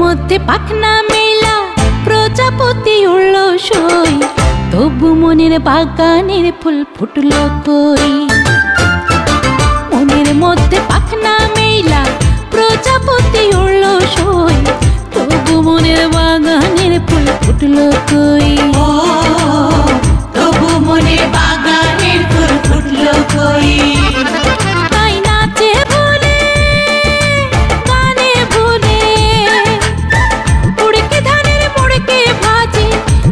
মধ্যে পাখনা মেলা প্রজাপতি উড়লো সই, তবু মনের বাগানের ফুল ফুটলো কই। মনের মধ্যে পাখনা মেলা প্রজাপতি উড়লো সই, তবু মনের বাগানের ফুল ফুটলো কই। তবু মনের বাগানের ফুল ফুটলো কই। তাই নাচে ভুলে গানে ভুলে, উড়কে ধানের মুড়কে ভাজে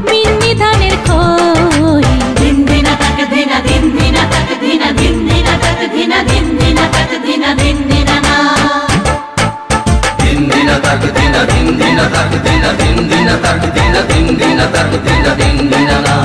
মিন্নি ধানের খই। দিন দিনা তাক দিনা দিন দিনা তাক দিনা দিন দিনা তাক দিনা দিন দিনা তাক দিনা দিন দিনা না। দিন দিনা তাক দিনা দিন দিনা তাক দিনা দিন দিনা তাক দিনা দিন দিনা তাক দিনা দিন দিনা না।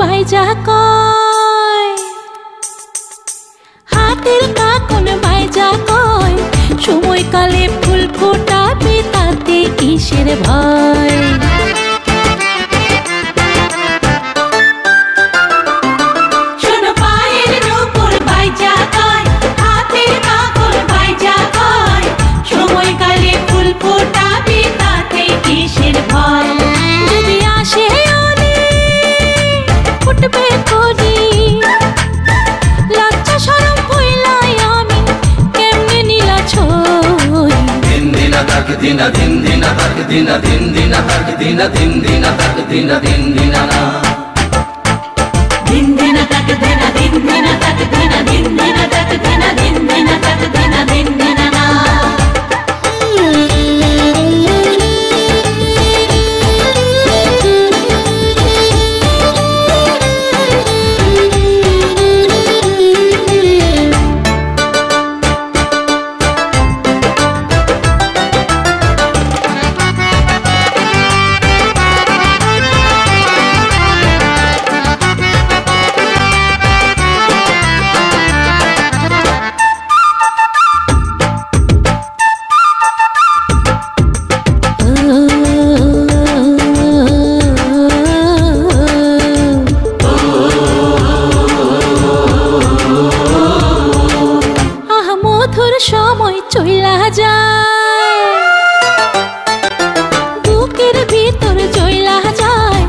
বাইজা কয় হাতের কাকন বাইজা কয়, সময়কালে ফুল ফোটাবে তাতে কিসের ভয়। দিনা দিন দিনা তাক দিনা দিন দিনা তাক দিনা দিন দিনা তাক দিনা দিন দিনা না। দিন দিনা তাক দিনা দিন দিনা তাক দিনা দিন দিনা তাক দিনা দিন দিনা তাক দিনা দিন দিনা না। সময় চইলা যায়, বুকের ভিতর চইলা যায়,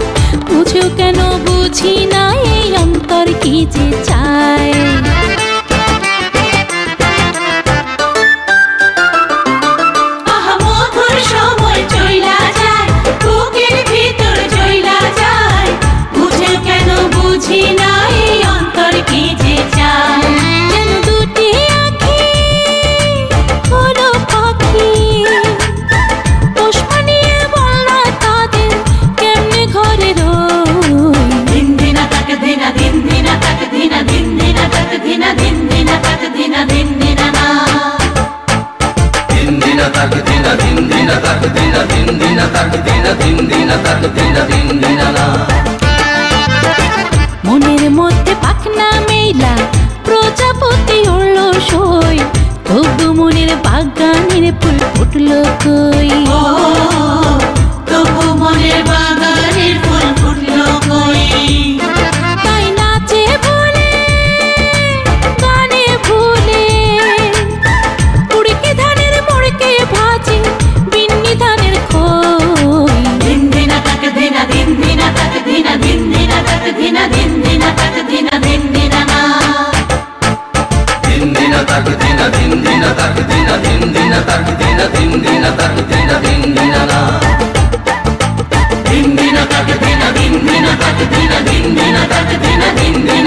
বুঝেও কেন বুঝি না এই অন্তর কি যে চায়। মনের মধ্যে পাখনা মেলা প্রজাপতি উড়লো সই, তবু মনের বাগানের ফুল ফুটলো কই। তবু মনের বাগানের ফুল ফুটলো কই। তাই নাচে ভুলে গানে ভুলে, উড়কে ধানের মুড়কে ভাজে বিন্নি ধানের খই। দিন দিনা তাক দিনা দিন দিনা তাক দিনা দিন দিনা তাক দিনা দিন দিনা তাক দিনা দিন দিনা না। দিন দিনা তাক দিনা দিন দিনা তাক দিনা দিন দিনা তাক দিনা দিন দিনা তাক দিনা দিন দিনা না। দিন দিনা তাক দিনা দিন দিনা তাক দিনা দিন দিনা তাক দিনা দিন দিনা